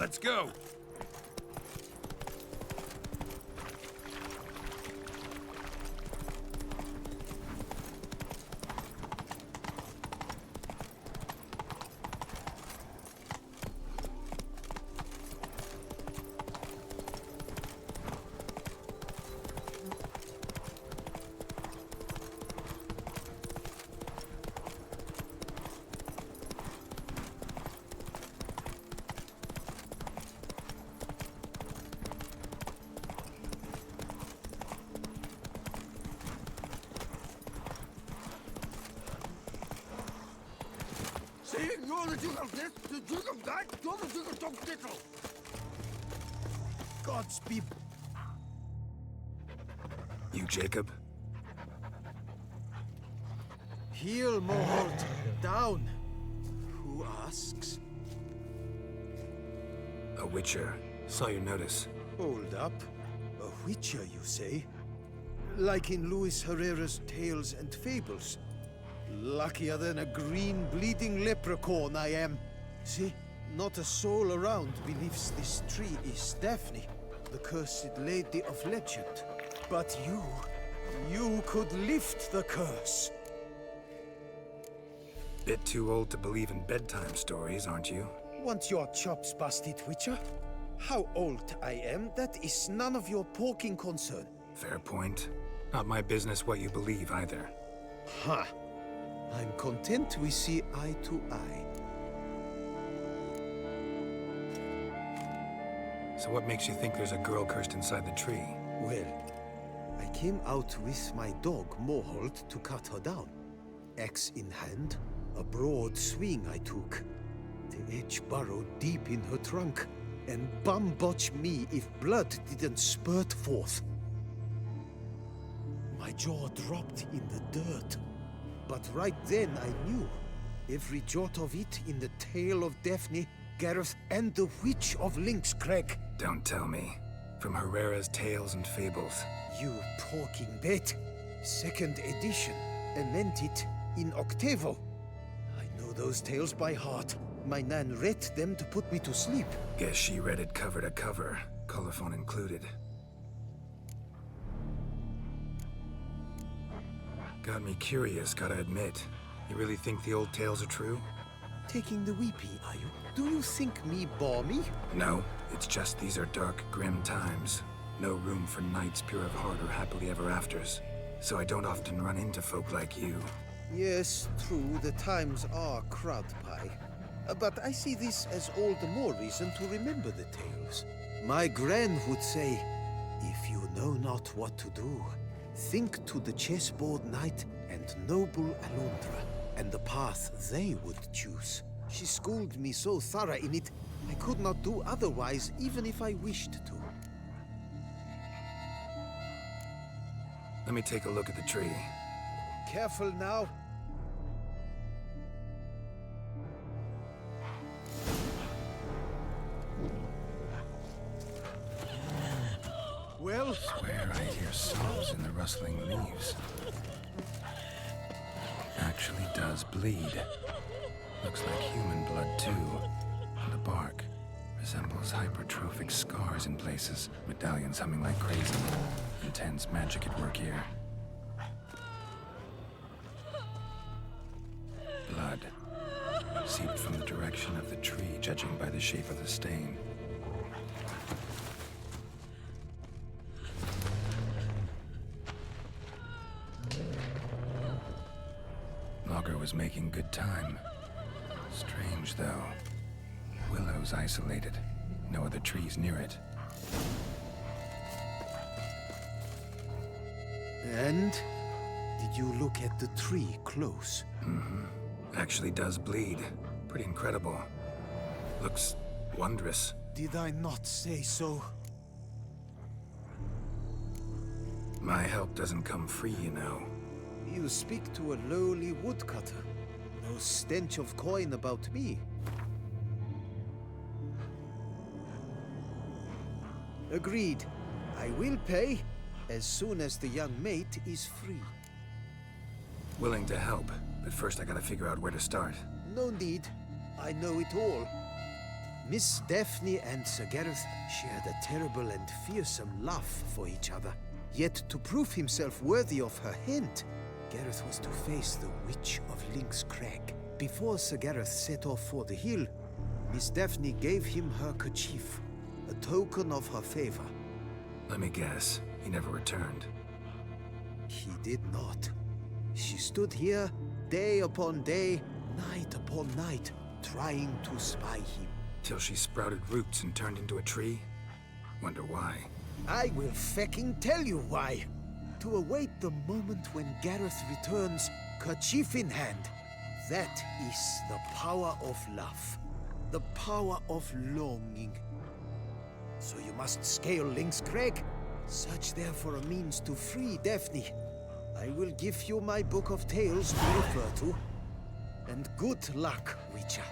Let's go! Godspeed. You, Jacob? Heel, Mohort. Down. Who asks? A witcher. Saw your notice. Hold up. A witcher, you say? Like in Luis Herrera's Tales and Fables. Luckier than a green, bleeding leprechaun I am. See? Not a soul around believes this tree is Daphne, the cursed lady of legend. But you could lift the curse. Bit too old to believe in bedtime stories, aren't you? Want your chops busted, Witcher? How old I am, that is none of your poking concern. Fair point. Not my business what you believe, either. Ha! I'm content we see eye to eye. So what makes you think there's a girl cursed inside the tree? Well, I came out with my dog, Moholt, to cut her down. Axe in hand, a broad swing I took. The edge burrowed deep in her trunk, and bum-botch me if blood didn't spurt forth. My jaw dropped in the dirt. But right then I knew. Every jot of it in the tale of Daphne, Gareth, and the Witch of Lynx Crag. Don't tell me. From Herrera's Tales and Fables. You talking bet. Second edition. Meant it in octavo. I know those tales by heart. My nan read them to put me to sleep. Guess she read it cover to cover, colophon included. Got me curious, gotta admit. You really think the old tales are true? Taking the weepy, are you? Do you think me balmy? No, it's just these are dark, grim times. No room for knights pure of heart or happily ever afters. So I don't often run into folk like you. Yes, true, the times are crud pie. But I see this as all the more reason to remember the tales. My gran would say, if you know not what to do, think to the chessboard knight and noble Alundra, and the path they would choose. She schooled me so thorough in it, I could not do otherwise, even if I wished to. Let me take a look at the tree. Careful now. Well, Swear I hear sobs in the rustling leaves. Actually does bleed. Looks like human blood too. And the bark resembles hypertrophic scars in places. Medallions humming like crazy. Intense magic at work here. Blood. Seeped from the direction of the tree, judging by the shape of the stain. Logger was making good time. Strange, though. Willow's isolated. No other trees near it. and did you look at the tree close? Mm-hmm. Actually does bleed. Pretty incredible. Looks wondrous. Did I not say so? My help doesn't come free, you know. You speak to a lowly woodcutter. No stench of coin about me. Agreed. I will pay as soon as the young mate is free. Willing to help, but first I gotta figure out where to start. No need. I know it all. Miss Daphne and Sir Gareth shared a terrible and fearsome love for each other. Yet to prove himself worthy of her hand, Gareth was to face the Witch of Lynx Crag. Before Sir Gareth set off for the hill, Miss Daphne gave him her kerchief, a token of her favor. Let me guess, he never returned. He did not. She stood here, day upon day, night upon night, trying to spy him. Till she sprouted roots and turned into a tree? Wonder why. I will fecking tell you why. To await the moment when Gareth returns, kerchief in hand. That is the power of love. The power of longing. So you must scale Lynx Crag. Search there for a means to free Daphne. I will give you my book of tales to refer to. And good luck, Witcher.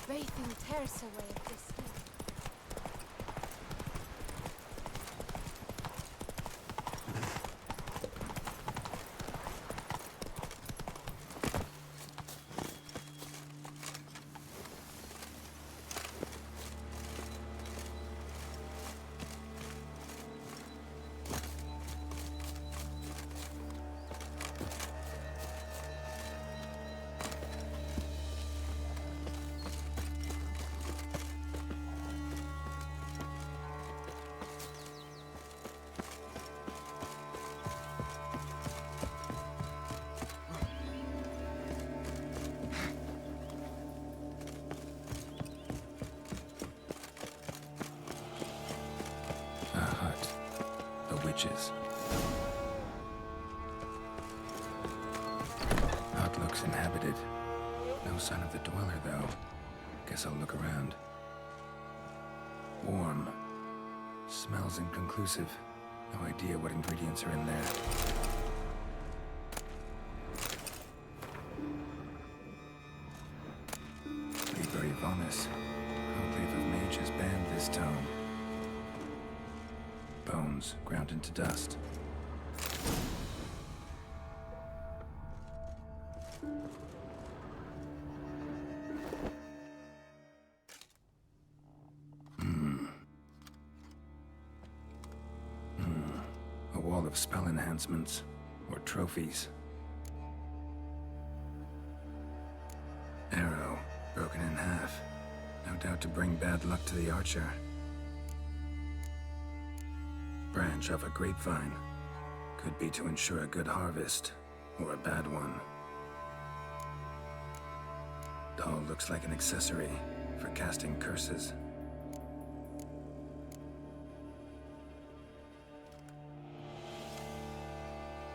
Bathing tears away at this heat. Witches. Hut looks inhabited. No sign of the dweller, though. Guess I'll look around. Warm. Smells inconclusive. No idea what ingredients are in there. Liber Vonis. Conclave of Mages banned this tome. Bones ground into dust. A wall of spell enhancements, or trophies. Arrow, broken in half. No doubt to bring bad luck to the archer. Branch of a grapevine. Could be to ensure a good harvest, or a bad one. Doll looks like an accessory for casting curses.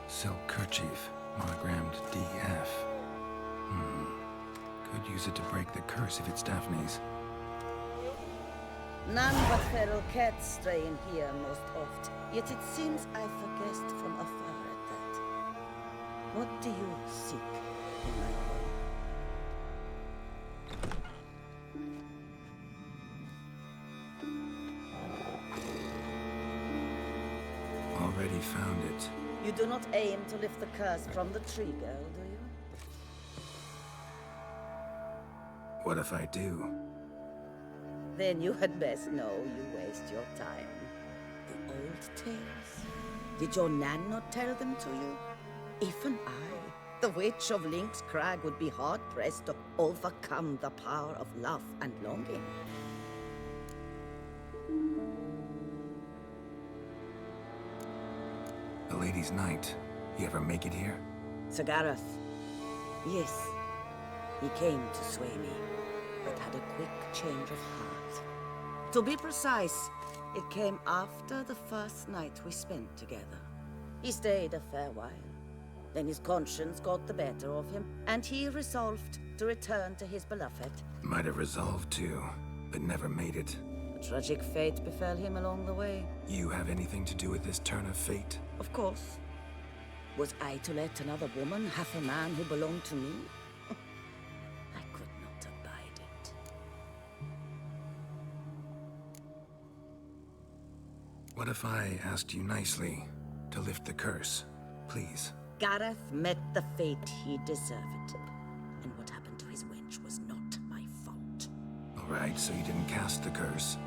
Silk kerchief, monogrammed DF. Could use it to break the curse if it's Daphne's. None but feral cats stray in here most oft. Yet it seems I've a guest from afar at that. What do you seek in my home? Already found it. You do not aim to lift the curse from the tree girl, do you? What if I do? Then you had best know you waste your time. The old tales? Did your Nan not tell them to you? Even I, the Witch of Lynx Crag, would be hard-pressed to overcome the power of love and longing. The Lady's Night. You ever make it here? Sir Gareth. Yes. He came to sway me, but had a quick change of heart. To be precise, it came after the first night we spent together. He stayed a fair while. Then his conscience got the better of him, and he resolved to return to his beloved. Might have resolved to, but never made it. A tragic fate befell him along the way. You have anything to do with this turn of fate? Of course. Was I to let another woman have a man who belonged to me? I could not abide it. What if I asked you nicely to lift the curse, please? Gareth met the fate he deserved. And what happened to his wench was not my fault. All right, so you didn't cast the curse.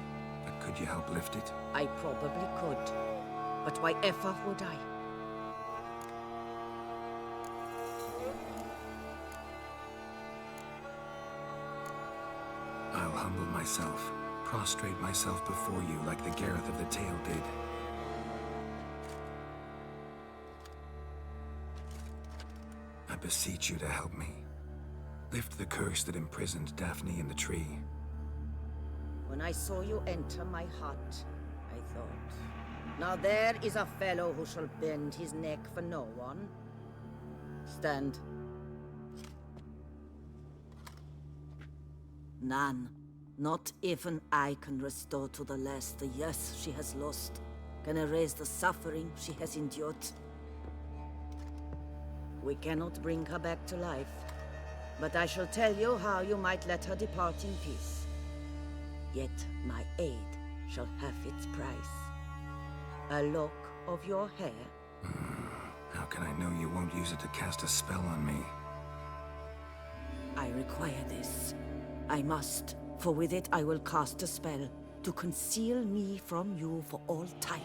But could you help lift it? I probably could. But why ever would I? I'll humble myself, prostrate myself before you like the Gareth of the tale did. I beseech you to help me. Lift the curse that imprisoned Daphne in the tree. When I saw you enter my hut, I thought, now there is a fellow who shall bend his neck for no one. Stand. None. Not even I can restore to the lass the years she has lost, can erase the suffering she has endured. We cannot bring her back to life, but I shall tell you how you might let her depart in peace. Yet my aid shall have its price. A lock of your hair. How can I know you won't use it to cast a spell on me? I require this. I must, for with it I will cast a spell to conceal me from you for all time,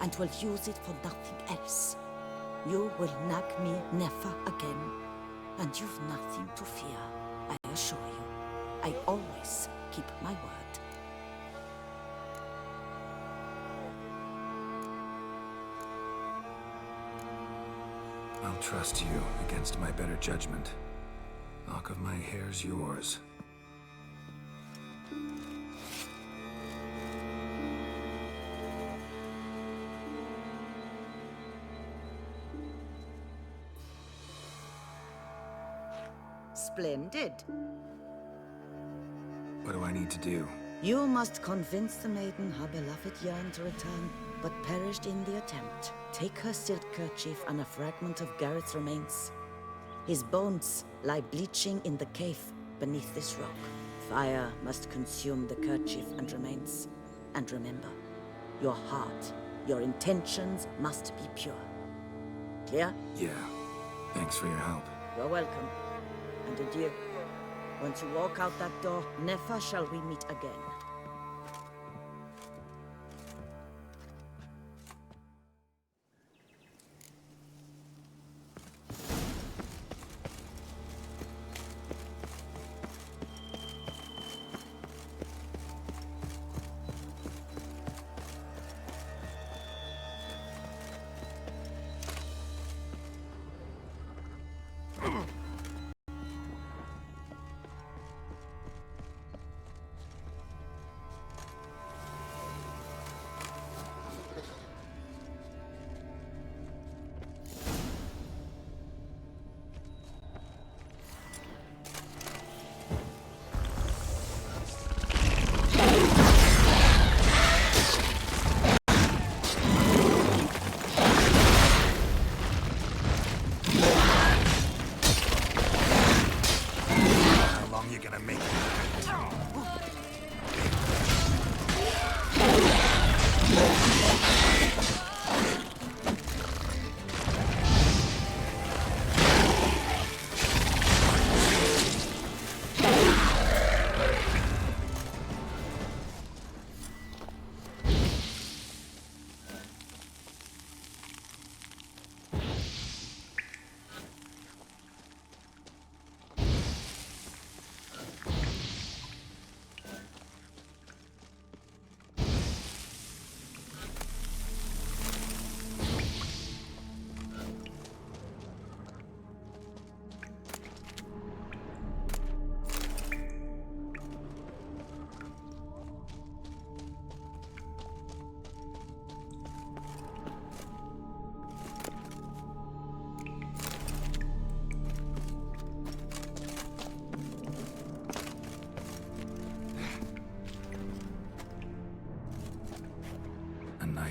and will use it for nothing else. You will nag me never again, and you've nothing to fear, I assure you. I always keep my word. I'll trust you against my better judgment. Lock of my hair's yours. Splendid. What do I need to do? You must convince the maiden her beloved yearned to return, but perished in the attempt. Take her silk kerchief and a fragment of Gareth's remains. His bones lie bleaching in the cave beneath this rock. Fire must consume the kerchief and remains. And remember, your heart, your intentions must be pure. Clear? Yeah. Thanks for your help. You're welcome. And adieu. Once you walk out that door, never shall we meet again.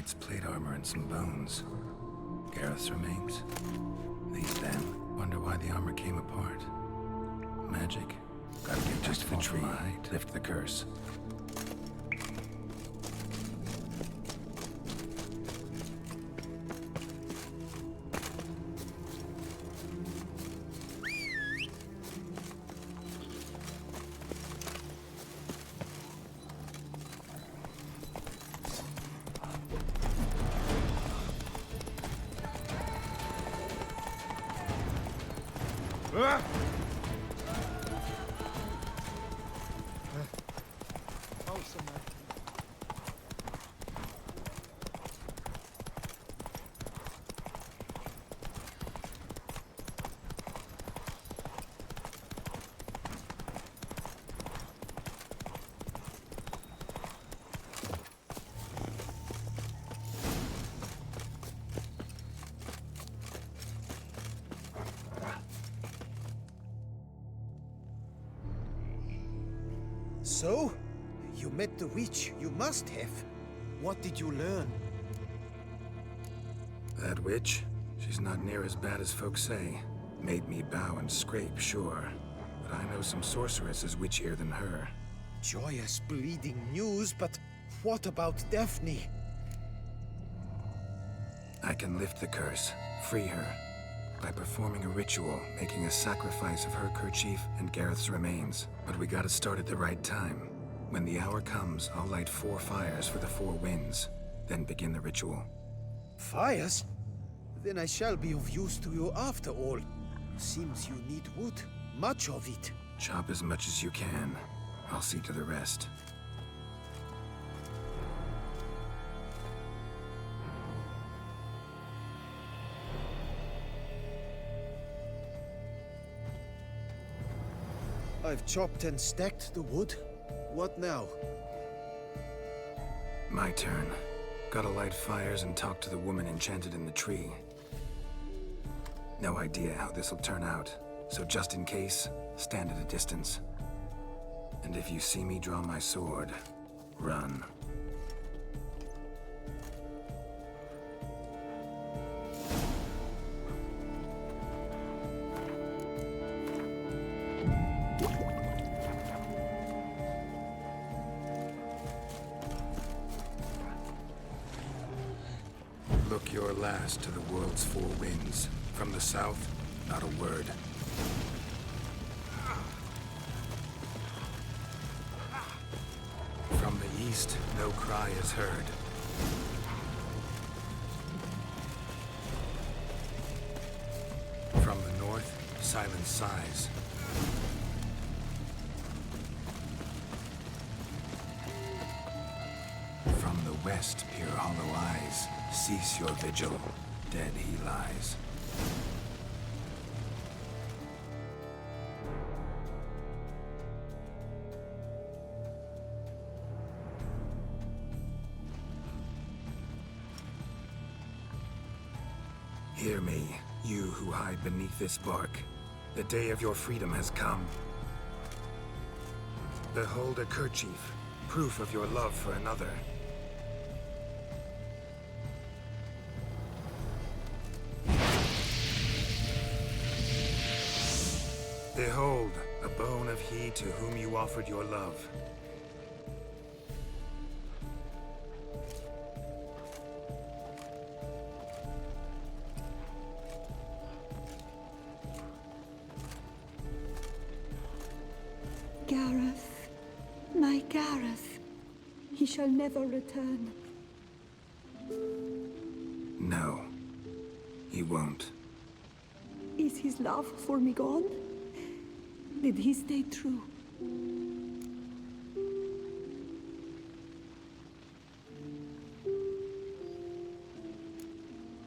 knight's plate armor and some bones. Gareth's remains. These then. Wonder why the armor came apart. Magic. Gotta get just the tree. Lift the curse. So? You met the witch. You must have. What did you learn? That witch? She's not near as bad as folks say. Made me bow and scrape, sure. But I know some sorceresses witchier than her. Joyous, bleeding news, but what about Daphne? I can lift the curse, free her, by performing a ritual, making a sacrifice of her kerchief and Gareth's remains. But we gotta start at the right time. When the hour comes, I'll light 4 fires for the 4 winds, then begin the ritual. Fires? Then I shall be of use to you after all. Seems you need wood. Much of it. Chop as much as you can. I'll see to the rest. I've chopped and stacked the wood. What now? My turn. Gotta light fires and talk to the woman enchanted in the tree. No idea how this'll turn out, so just in case, stand at a distance. And if you see me draw my sword, run. Look your last to the world's 4 winds. From the south, not a word. From the east, no cry is heard. From the north, silence sighs. From the west, peer hollow eyes. Cease your vigil. Dead he lies. Hear me, you who hide beneath this bark. The day of your freedom has come. Behold a kerchief, proof of your love for another. Behold, a bone of he to whom you offered your love. Gareth, my Gareth, he shall never return. No, he won't. Is his love for me gone? Did he stay true?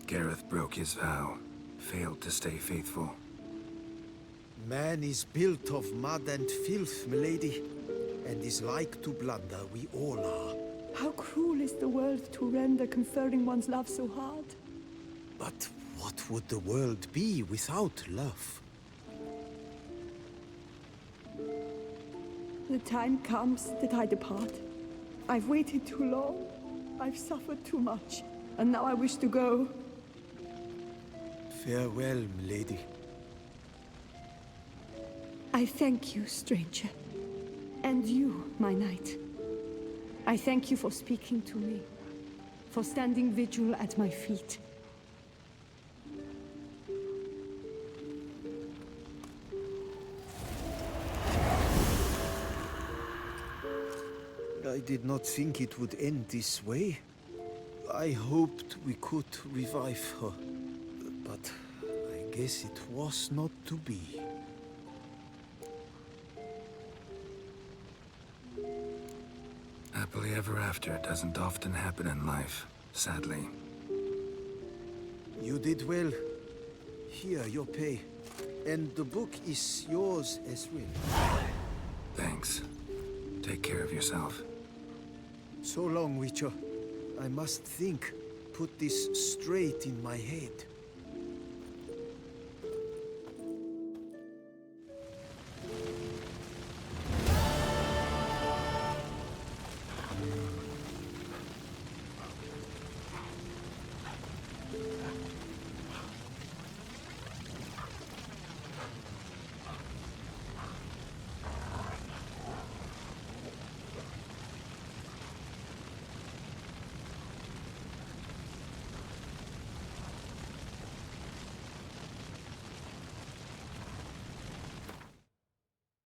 Gareth broke his vow, failed to stay faithful. Man is built of mud and filth, milady, and is like to blunder. We all are. How cruel is the world to render conferring one's love so hard. But what would the world be without love? The time comes that I depart. I've waited too long. I've suffered too much, and now I wish to go. Farewell, milady. I thank you, stranger. And you, my knight. I thank you for speaking to me, for standing vigil at my feet. I did not think it would end this way. I hoped we could revive her, but I guess it was not to be. Happily ever after doesn't often happen in life, sadly. You did well. Here, your pay. And the book is yours as well. Thanks. Take care of yourself. So long, Witcher. I must think. Put this straight in my head.